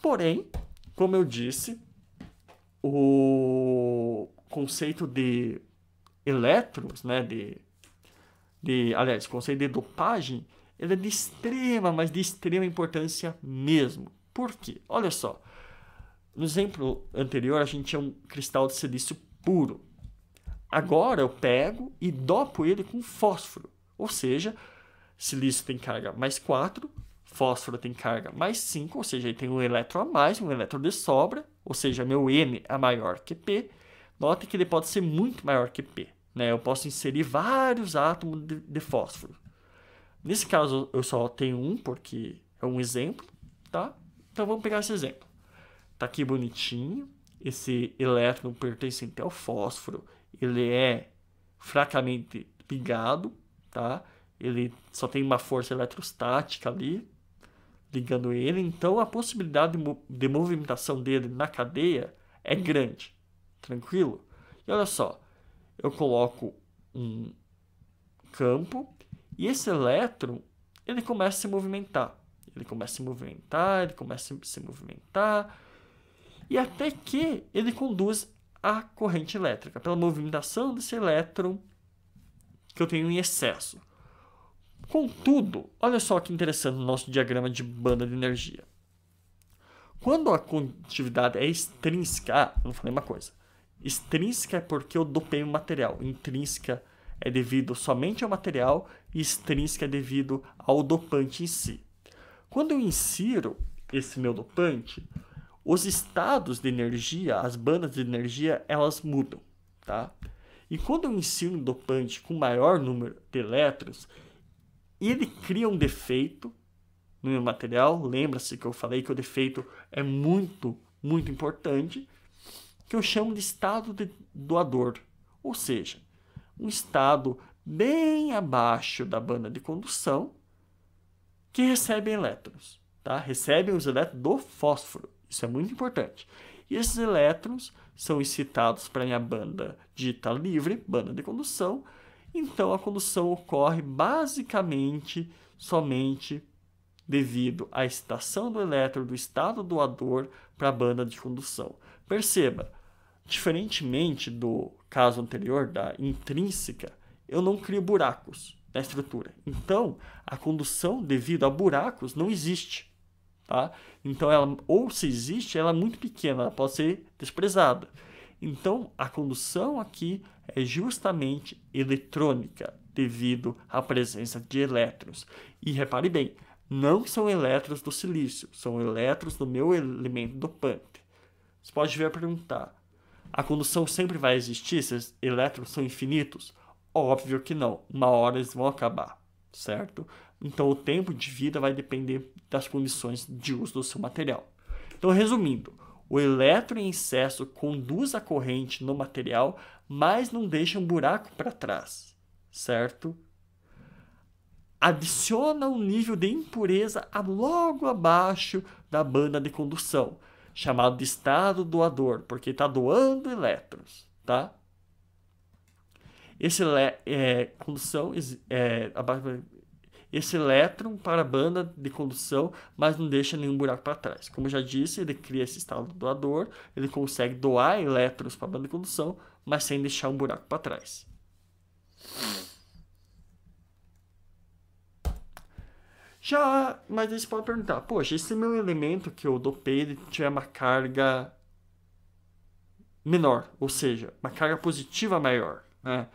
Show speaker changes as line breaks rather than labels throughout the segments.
Porém, como eu disse, o conceito de elétrons, né, aliás, o conceito de dopagem, ele é de extrema, mas de extrema importância mesmo. Por quê? Olha só, no exemplo anterior a gente tinha um cristal de silício puro. Agora eu pego e dopo ele com fósforo, ou seja, silício tem carga mais 4, fósforo tem carga mais 5, ou seja, ele tem um elétron a mais, um elétron de sobra, ou seja, meu N é maior que P. Note que ele pode ser muito maior que P. Né? Eu posso inserir vários átomos de fósforo. Nesse caso, eu só tenho um, porque é um exemplo, tá? Então vamos pegar esse exemplo. Tá aqui bonitinho. Esse elétron pertencente ao fósforo, ele é fracamente ligado, tá? Ele só tem uma força eletrostática ali, ligando ele. Então, a possibilidade de movimentação dele na cadeia é grande. Tranquilo? E olha só, eu coloco um campo e esse elétron, ele começa a se movimentar. Ele começa a se movimentar, ele começa a se movimentar, e até que ele conduz a corrente elétrica, pela movimentação desse elétron que eu tenho em excesso. Contudo, olha só que interessante no nosso diagrama de banda de energia. Quando a condutividade é extrínseca, eu não falei uma coisa. Extrínseca é porque eu dopei o material. Intrínseca é devido somente ao material e extrínseca é devido ao dopante em si. Quando eu insiro esse meu dopante, os estados de energia, as bandas de energia, elas mudam, tá? E quando eu insiro um dopante com maior número de elétrons, ele cria um defeito no meu material. Lembra-se que eu falei que o defeito é muito, muito importante, que eu chamo de estado de doador. Ou seja, um estado bem abaixo da banda de condução que recebe elétrons, tá? Recebem os elétrons do fósforo. Isso é muito importante. E esses elétrons são excitados para a minha banda dita livre, banda de condução. Então, a condução ocorre basicamente somente devido à excitação do elétron do estado doador para a banda de condução. Perceba, diferentemente do caso anterior, da intrínseca, eu não crio buracos na estrutura. Então, a condução devido a buracos não existe. Tá? Então, ela, ou se existe, ela é muito pequena, ela pode ser desprezada. Então, a condução aqui é justamente eletrônica, devido à presença de elétrons. E repare bem, não são elétrons do silício, são elétrons do meu elemento dopante. Você pode vir a perguntar, a condução sempre vai existir? Esses elétrons são infinitos? Óbvio que não, uma hora eles vão acabar, certo? Então, o tempo de vida vai depender das condições de uso do seu material. Então, resumindo, o elétron em excesso conduz a corrente no material, mas não deixa um buraco para trás, certo? Adiciona um nível de impureza logo abaixo da banda de condução, chamado de estado doador, porque está doando elétrons, tá? Esse esse elétron para a banda de condução, mas não deixa nenhum buraco para trás. Como eu já disse, ele cria esse estado doador, ele consegue doar elétrons para a banda de condução, mas sem deixar um buraco para trás. Mas aí você pode perguntar, poxa, esse meu elemento que eu dopei, ele tiver uma carga menor, ou seja, uma carga positiva maior, né?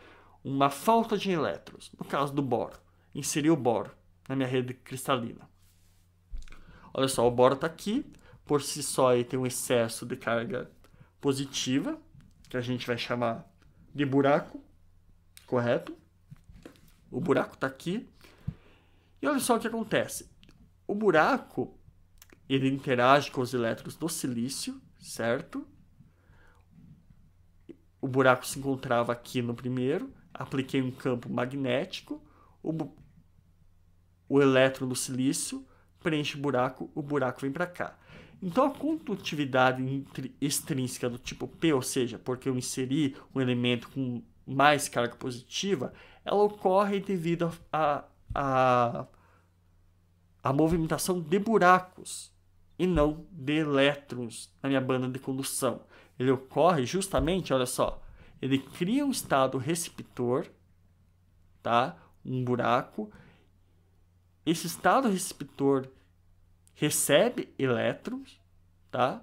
Uma falta de elétrons, no caso do boro. Inserir o boro na minha rede cristalina. Olha só, o boro está aqui. Por si só, ele tem um excesso de carga positiva, que a gente vai chamar de buraco, correto? O buraco está aqui. E olha só o que acontece. O buraco, ele interage com os elétrons do silício, certo? O buraco se encontrava aqui no primeiro. Apliquei um campo magnético. O elétron do silício preenche o buraco vem para cá. Então, a condutividade extrínseca do tipo P, ou seja, porque eu inseri um elemento com mais carga positiva, ela ocorre devido a movimentação de buracos e não de elétrons na minha banda de condução. Ele ocorre justamente, olha só, ele cria um estado receptor, tá? Um buraco. Esse estado receptor recebe elétrons, tá?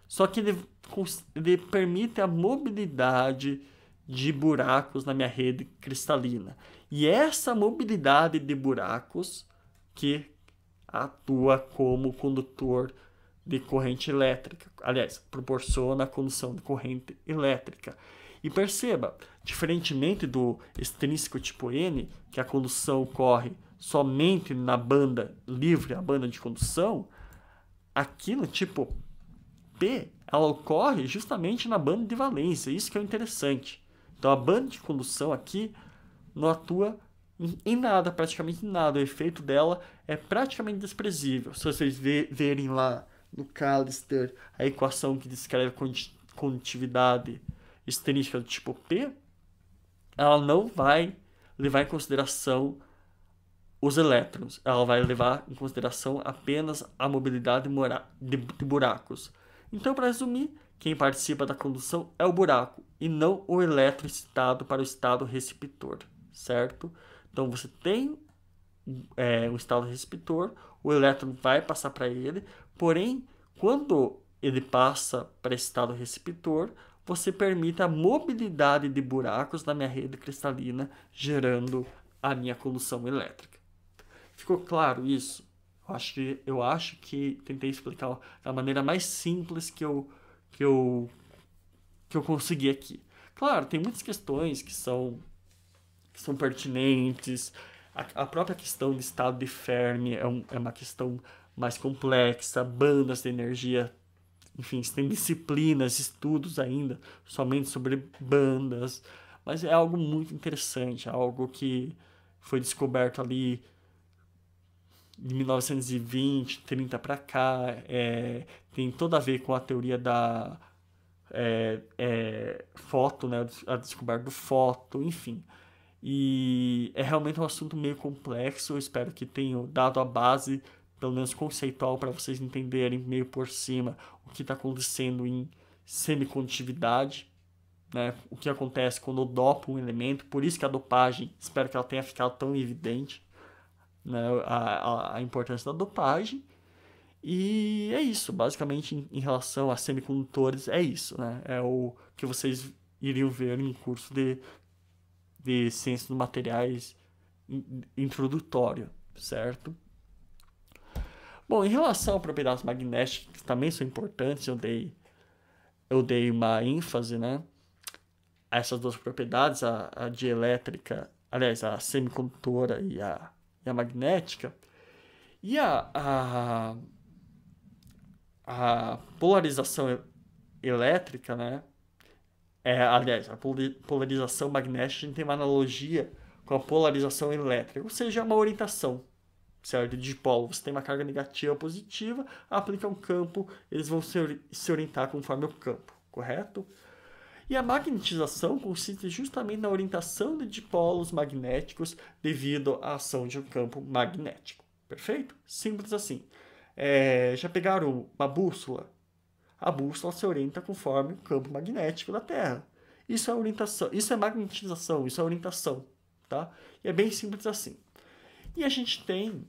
Só que ele permite a mobilidade de buracos na minha rede cristalina. E essa mobilidade de buracos que atua como condutor de corrente elétrica. Aliás, proporciona a condução de corrente elétrica. E perceba, diferentemente do extrínseco tipo N, que a condução ocorre somente na banda livre, a banda de condução, aqui no tipo P, ela ocorre justamente na banda de valência. Isso que é interessante. Então, a banda de condução aqui não atua em nada, praticamente em nada. O efeito dela é praticamente desprezível. Se vocês verem lá no Callister a equação que descreve a condutividade extrínseca do tipo P, ela não vai levar em consideração os elétrons. Ela vai levar em consideração apenas a mobilidade de buracos. Então, para resumir, quem participa da condução é o buraco e não o elétron excitado para o estado receptor, certo? Então, você tem um estado receptor, o elétron vai passar para ele, porém, quando ele passa para esse estado receptor, você permite a mobilidade de buracos na minha rede cristalina, gerando a minha condução elétrica. Ficou claro isso? Eu acho que tentei explicar da maneira mais simples que eu consegui aqui. Claro, tem muitas questões que são pertinentes. A própria questão de estado de Fermi é uma questão mais complexa, bandas de energia, enfim, tem disciplinas, estudos ainda somente sobre bandas, mas é algo muito interessante, algo que foi descoberto ali de 1920, 30 para cá, tem tudo a ver com a teoria da foto, né, a descoberta do foto, enfim. E é realmente um assunto meio complexo, eu espero que tenha dado a base, pelo menos conceitual, para vocês entenderem meio por cima o que está acontecendo em semicondutividade, né, o que acontece quando eu dopo um elemento, por isso que a dopagem, espero que ela tenha ficado tão evidente, né, a importância da dopagem. E é isso, basicamente em relação a semicondutores, é isso, né? É o que vocês iriam ver em curso de ciência dos materiais introdutório, certo? Bom, em relação a propriedades magnéticas, que também são importantes, eu dei uma ênfase, né, a essas duas propriedades, a dielétrica, aliás, a semicondutora e a magnética. E a polarização elétrica, né? Aliás, a polarização magnética, a gente tem uma analogia com a polarização elétrica, ou seja, uma orientação, certo? De dipolo, você tem uma carga negativa ou positiva, aplica um campo, eles vão se orientar conforme o campo, correto? E a magnetização consiste justamente na orientação de dipolos magnéticos devido à ação de um campo magnético. Perfeito? Simples assim. Já pegaram uma bússola? A bússola se orienta conforme o campo magnético da Terra. Isso é orientação, isso é magnetização, isso é orientação, tá? E é bem simples assim. E a gente tem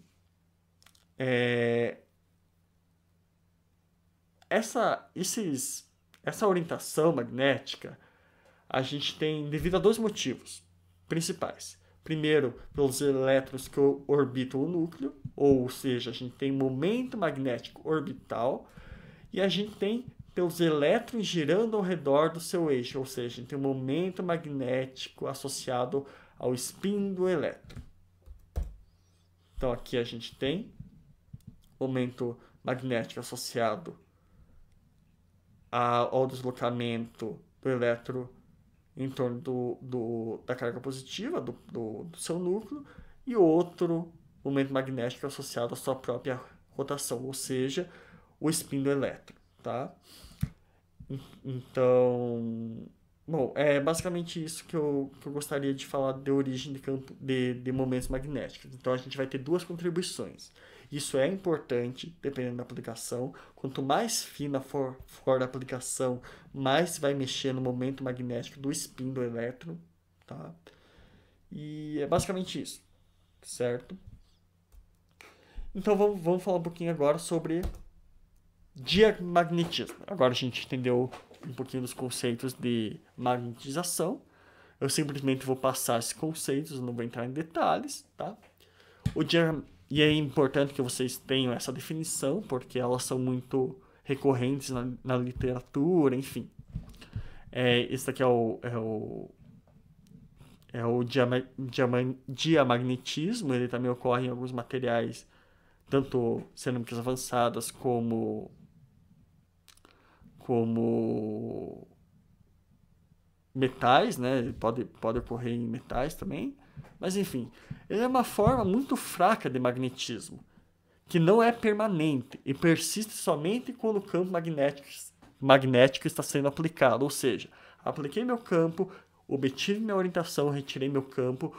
essa orientação magnética, a gente tem devido a dois motivos principais. Primeiro, pelos elétrons que orbitam o núcleo, ou seja, a gente tem momento magnético orbital, e a gente tem pelos elétrons girando ao redor do seu eixo, ou seja, a gente tem um momento magnético associado ao spin do elétron. Então aqui a gente tem momento magnético associado ao deslocamento do elétron em torno da carga positiva do seu núcleo, e outro momento magnético associado à sua própria rotação, ou seja, o spin do elétron, tá? Então, bom, é basicamente isso que eu gostaria de falar de origem de campo de momentos magnéticos. Então a gente vai ter duas contribuições. Isso é importante, dependendo da aplicação. Quanto mais fina for a aplicação, mais vai mexer no momento magnético do spin do elétron, tá? E é basicamente isso, certo? Então vamos falar um pouquinho agora sobre diamagnetismo. Agora a gente entendeu um pouquinho dos conceitos de magnetização. Eu simplesmente vou passar esses conceitos, não vou entrar em detalhes, tá? E é importante que vocês tenham essa definição, porque elas são muito recorrentes na literatura, enfim. Esse aqui é o diamagnetismo. Ele também ocorre em alguns materiais, tanto cerâmicas avançadas como metais, né? Ele pode ocorrer em metais também. Mas enfim, ele é uma forma muito fraca de magnetismo, que não é permanente e persiste somente quando o campo magnético está sendo aplicado. Ou seja, apliquei meu campo, obtive minha orientação, retirei meu campo,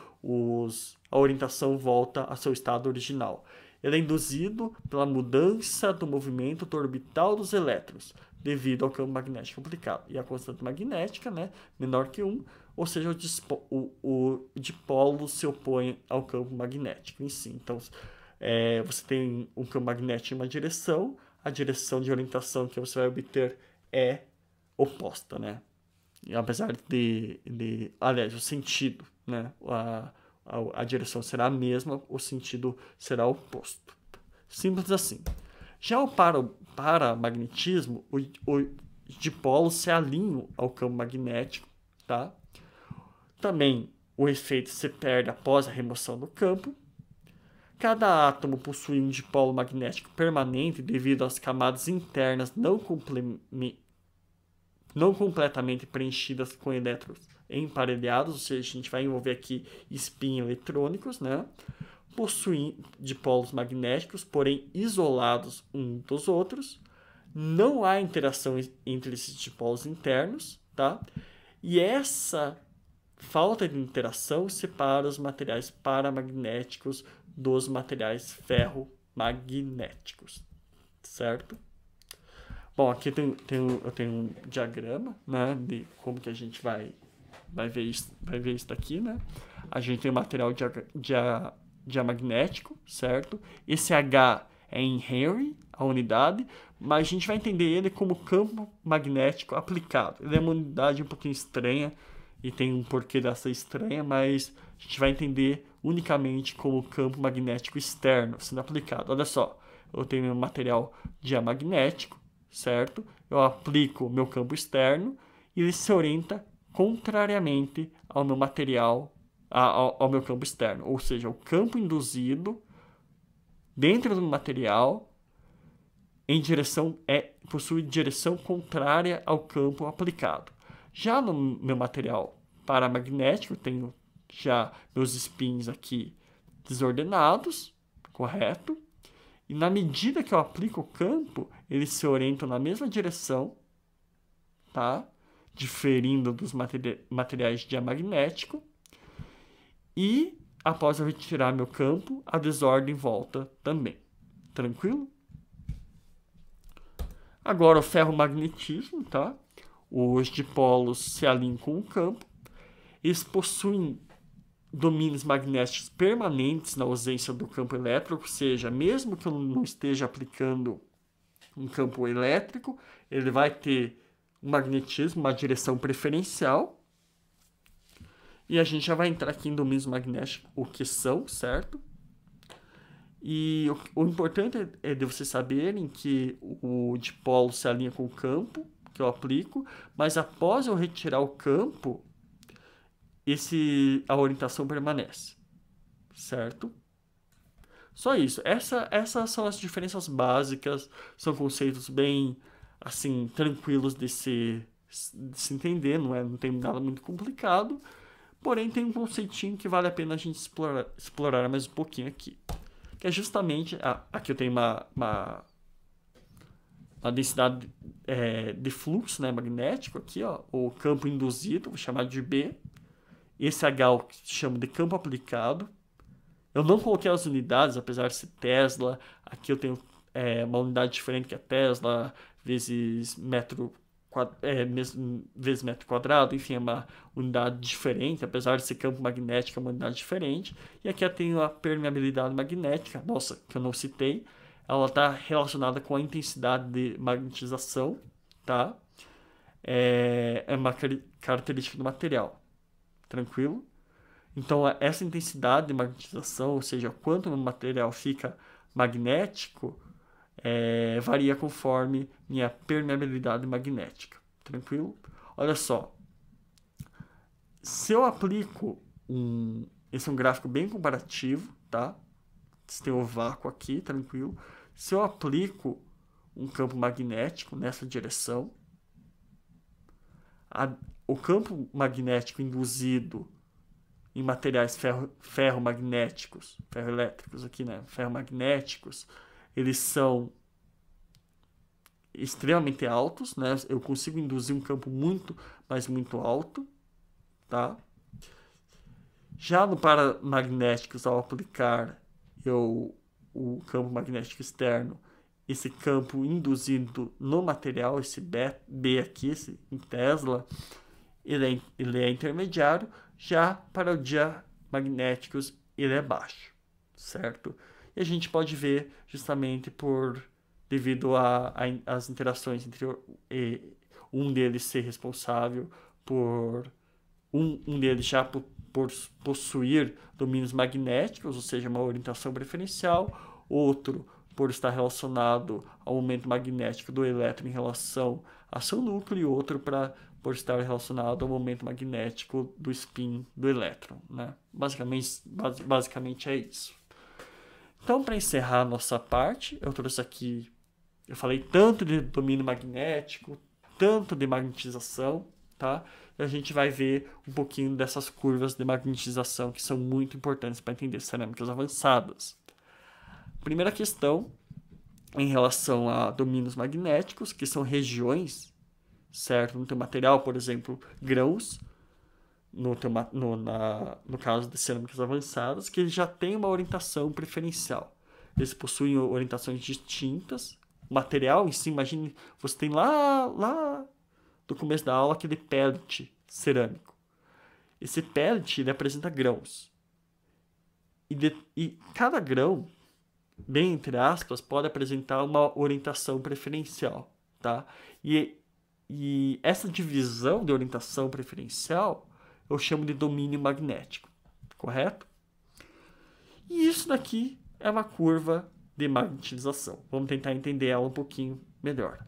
a orientação volta ao seu estado original. Ele é induzido pela mudança do movimento orbital dos elétrons, devido ao campo magnético aplicado. E a constante magnética, né, menor que 1, ou seja, o dipolo se opõe ao campo magnético em si. Então, você tem um campo magnético em uma direção, a direção de orientação que você vai obter é oposta, né? E apesar aliás, o sentido, né? A direção será a mesma, o sentido será oposto. Simples assim. Já o paramagnetismo, os dipolos se alinham ao campo magnético, tá? Também o efeito se perde após a remoção do campo. Cada átomo possui um dipolo magnético permanente devido às camadas internas não completamente preenchidas com elétrons emparelhados, ou seja, a gente vai envolver aqui spin eletrônicos, né? Possuem dipolos magnéticos, porém isolados uns dos outros. Não há interação entre esses dipolos internos, tá? E essa falta de interação separa os materiais paramagnéticos dos materiais ferromagnéticos, certo? Bom, aqui eu tenho um diagrama, né, de como que a gente vai ver isso daqui, né? A gente tem o material diamagnético, certo? Esse H é em Henry, a unidade, mas a gente vai entender ele como campo magnético aplicado. Ele é uma unidade um pouquinho estranha e tem um porquê dessa estranha, mas a gente vai entender unicamente como campo magnético externo sendo aplicado. Olha só, eu tenho meu material diamagnético, certo? Eu aplico meu campo externo e ele se orienta contrariamente ao meu material, ao meu campo externo. Ou seja, o campo induzido dentro do material possui direção contrária ao campo aplicado. Já no meu material paramagnético, tenho já meus spins aqui desordenados, correto? E na medida que eu aplico o campo, eles se orientam na mesma direção, tá? Diferindo dos materiais diamagnéticos. E após eu retirar meu campo, a desordem volta também. Tranquilo? Agora o ferromagnetismo, tá? Os dipolos se alinham com o campo. Eles possuem domínios magnéticos permanentes na ausência do campo elétrico, ou seja, mesmo que eu não esteja aplicando um campo elétrico, ele vai ter um magnetismo, uma direção preferencial. E a gente já vai entrar aqui em domínios magnéticos, o que são, certo? E o importante é de vocês saberem que o dipolo se alinha com o campo que eu aplico, mas após eu retirar o campo, a orientação permanece, certo? Só isso. Essas são as diferenças básicas, são conceitos bem, assim, tranquilos de se entender, não tem nada muito complicado, porém tem um conceitinho que vale a pena a gente explorar mais um pouquinho aqui, que é justamente, aqui eu tenho uma densidade de fluxo, né, magnético aqui, ó, o campo induzido, vou chamar de B. Esse H eu chamo de campo aplicado. Eu não coloquei as unidades, apesar de ser Tesla. Aqui eu tenho uma unidade diferente que é Tesla, vezes vezes metro quadrado, enfim, é uma unidade diferente, apesar de ser campo magnético, é uma unidade diferente. E aqui eu tenho a permeabilidade magnética, nossa, que eu não citei. Ela está relacionada com a intensidade de magnetização, tá? É uma característica do material, tranquilo? Então, essa intensidade de magnetização, ou seja, quanto o material fica magnético, varia conforme minha permeabilidade magnética. Tranquilo? Olha só. Se eu aplico esse é um gráfico bem comparativo, tá? Você tem o vácuo aqui, tranquilo. Se eu aplico um campo magnético nessa direção, o campo magnético induzido em materiais ferromagnéticos, ferroelétricos aqui, né? Ferromagnéticos, eles são extremamente altos, né? Eu consigo induzir um campo muito, mas muito alto, tá? Já no paramagnéticos, ao aplicar o campo magnético externo, esse campo induzido no material, esse B aqui, esse em Tesla, ele é intermediário. Já para o diamagnéticos, ele é baixo, certo? E a gente pode ver justamente devido às interações entre um deles ser responsável por um deles já por possuir domínios magnéticos, ou seja, uma orientação preferencial, outro por estar relacionado ao momento magnético do elétron em relação a seu núcleo, e outro por estar relacionado ao momento magnético do spin do elétron, né? Basicamente é isso. Então, para encerrar a nossa parte, eu trouxe aqui, eu falei tanto de domínio magnético, tanto de magnetização, tá? E a gente vai ver um pouquinho dessas curvas de magnetização que são muito importantes para entender cerâmicas avançadas. Primeira questão, em relação a domínios magnéticos, que são regiões, certo? No teu material, por exemplo, grãos, no caso de cerâmicas avançadas, que eles já têm uma orientação preferencial. Eles possuem orientações distintas. O material em si, imagine, você tem lá do começo da aula aquele pellet cerâmico. Esse pellet, ele apresenta grãos. E cada grão, bem entre aspas, pode apresentar uma orientação preferencial, tá? E essa divisão de orientação preferencial eu chamo de domínio magnético, correto? E isso daqui é uma curva de magnetização. Vamos tentar entender ela um pouquinho melhor.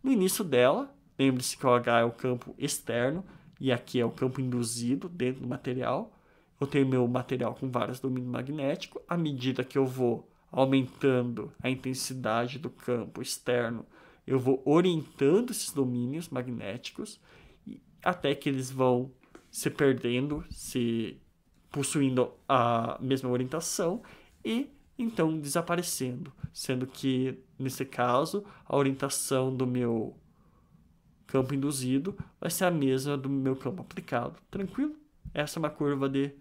No início dela, lembre-se que o H é o campo externo e aqui é o campo induzido dentro do material. Eu tenho meu material com vários domínios magnéticos. À medida que eu vou aumentando a intensidade do campo externo, eu vou orientando esses domínios magnéticos até que eles vão se perdendo, se possuindo a mesma orientação e então desaparecendo, sendo que nesse caso a orientação do meu campo induzido vai ser a mesma do meu campo aplicado. Tranquilo? Essa é uma curva de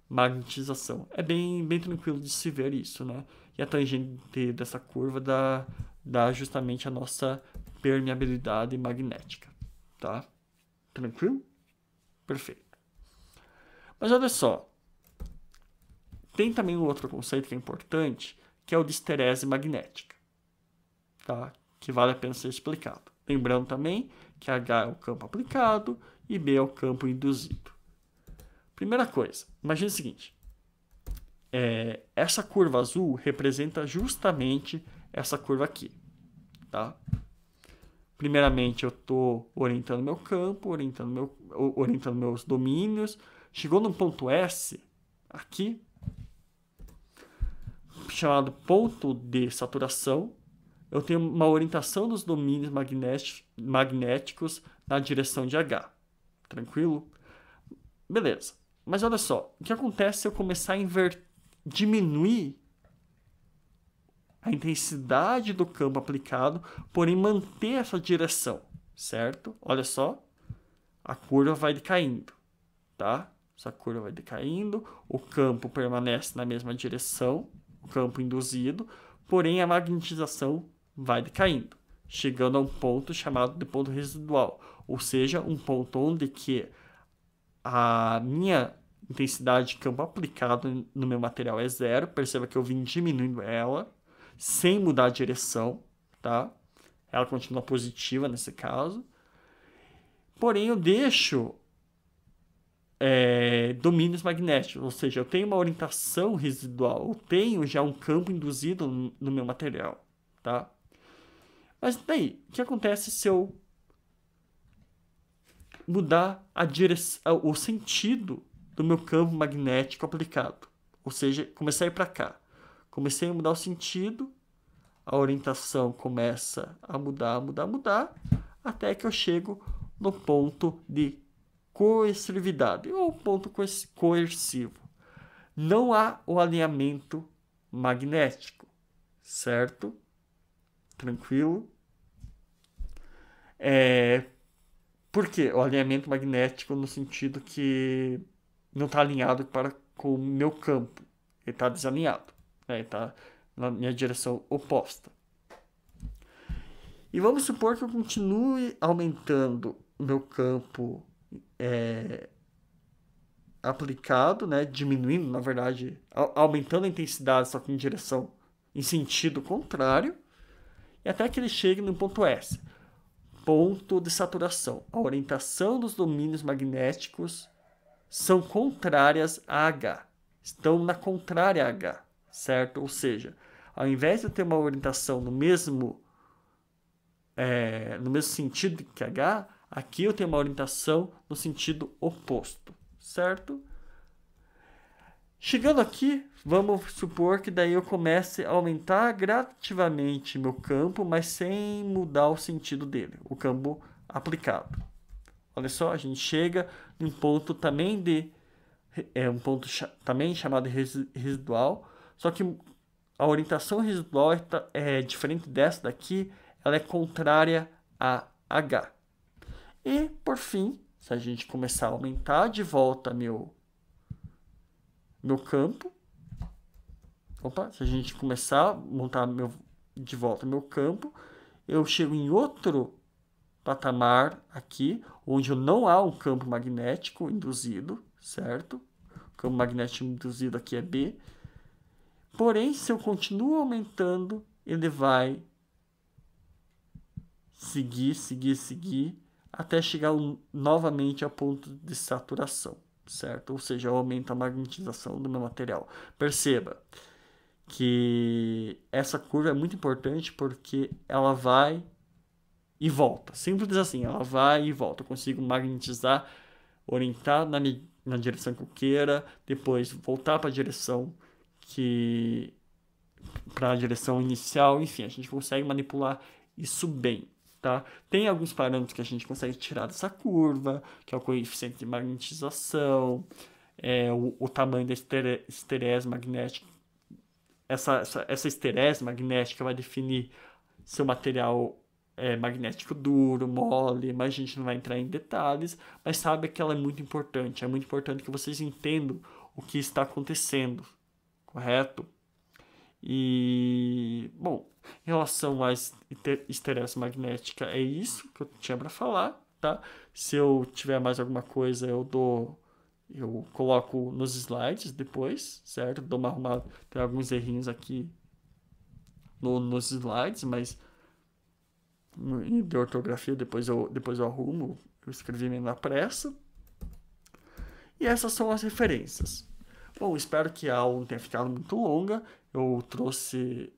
magnetização. É bem tranquilo de se ver isso, né? E a tangente dessa curva dá justamente a nossa permeabilidade magnética, tá? Tranquilo? Perfeito. Mas olha só, tem também um outro conceito que é importante, que é o de esterese magnética, tá? Que vale a pena ser explicado. Lembrando também que H é o campo aplicado e B é o campo induzido. Primeira coisa, imagine o seguinte, essa curva azul representa justamente essa curva aqui, tá? Primeiramente, eu estou orientando meu campo, orientando meus domínios. Chegou no ponto S, aqui, chamado ponto de saturação, eu tenho uma orientação dos domínios magnéticos na direção de H. Tranquilo? Beleza. Mas olha só, o que acontece se eu começar a diminuir a intensidade do campo aplicado, porém manter essa direção, certo? Olha só, a curva vai decaindo, tá? essa curva vai decaindo, o campo permanece na mesma direção, o campo induzido, porém a magnetização vai decaindo, chegando a um ponto chamado de ponto residual, ou seja, um ponto onde que a minha intensidade de campo aplicado no meu material é zero. Perceba que eu vim diminuindo ela sem mudar a direção, tá? Ela continua positiva nesse caso. Porém, eu deixo domínios magnéticos, ou seja, eu tenho uma orientação residual, eu tenho já um campo induzido no meu material, tá? Mas daí, o que acontece se eu mudar a direção, o sentido do meu campo magnético aplicado? Ou seja, comecei a ir para cá, comecei a mudar o sentido, a orientação começa a mudar, até que eu chego no ponto de coercividade, ou ponto coercivo. Não há o alinhamento magnético, certo? Tranquilo? Por quê? O alinhamento magnético no sentido que não está alinhado com o meu campo. Ele está desalinhado, né? Ele está na minha direção oposta. E vamos supor que eu continue aumentando o meu campo aplicado, né? Diminuindo, na verdade, aumentando a intensidade, só que em sentido contrário, e até que ele chegue no ponto S, ponto de saturação. A orientação dos domínios magnéticos são contrárias a H, estão na contrária a H, certo? Ou seja, ao invés de eu ter uma orientação no mesmo sentido que H, aqui eu tenho uma orientação no sentido oposto, certo? Chegando aqui, vamos supor que daí eu comece a aumentar gradativamente meu campo, mas sem mudar o sentido dele, o campo aplicado. Olha só, a gente chega num ponto também também chamado residual, só que a orientação residual é diferente dessa daqui, ela é contrária a H. E, por fim, se a gente começar a aumentar de volta meu campo, se a gente começar a montar de volta meu campo, eu chego em outro patamar aqui, onde não há um campo magnético induzido, certo? O campo magnético induzido aqui é B. Porém, se eu continuo aumentando, ele vai seguir, até chegar novamente ao ponto de saturação, certo? Ou seja, eu aumento a magnetização do meu material. Perceba que essa curva é muito importante porque ela vai e volta. Simples assim, ela vai e volta. Eu consigo magnetizar, orientar na direção que eu queira, depois voltar para a direção inicial, enfim, a gente consegue manipular isso bem, tá? Tem alguns parâmetros que a gente consegue tirar dessa curva, que é o coeficiente de magnetização, o tamanho da esterese magnética. Essa esterese magnética vai definir se o material é magnético duro, mole, mas a gente não vai entrar em detalhes, mas sabe que ela é muito importante que vocês entendam o que está acontecendo, correto? E, bom, em relação à esterese magnética, é isso que eu tinha para falar, tá? Se eu tiver mais alguma coisa, eu coloco nos slides depois, certo? Dou uma arrumada, tem alguns errinhos aqui nos slides, mas de ortografia depois eu arrumo, eu escrevi meio na pressa. E essas são as referências. Bom, espero que a aula não tenha ficado muito longa. Eu trouxe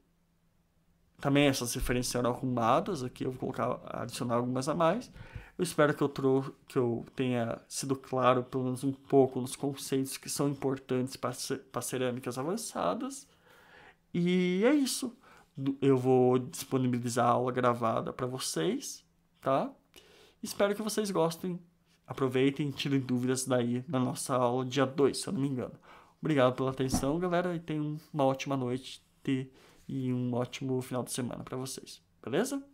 também essas referências arrumadas aqui, eu vou adicionar algumas a mais. Eu espero que eu tenha sido claro, pelo menos um pouco, nos conceitos que são importantes para cerâmicas avançadas. E é isso. Eu vou disponibilizar a aula gravada para vocês, tá? Espero que vocês gostem. Aproveitem e tirem dúvidas daí na nossa aula dia 2, se eu não me engano. Obrigado pela atenção, galera, e tenham uma ótima noite e um ótimo final de semana para vocês. Beleza?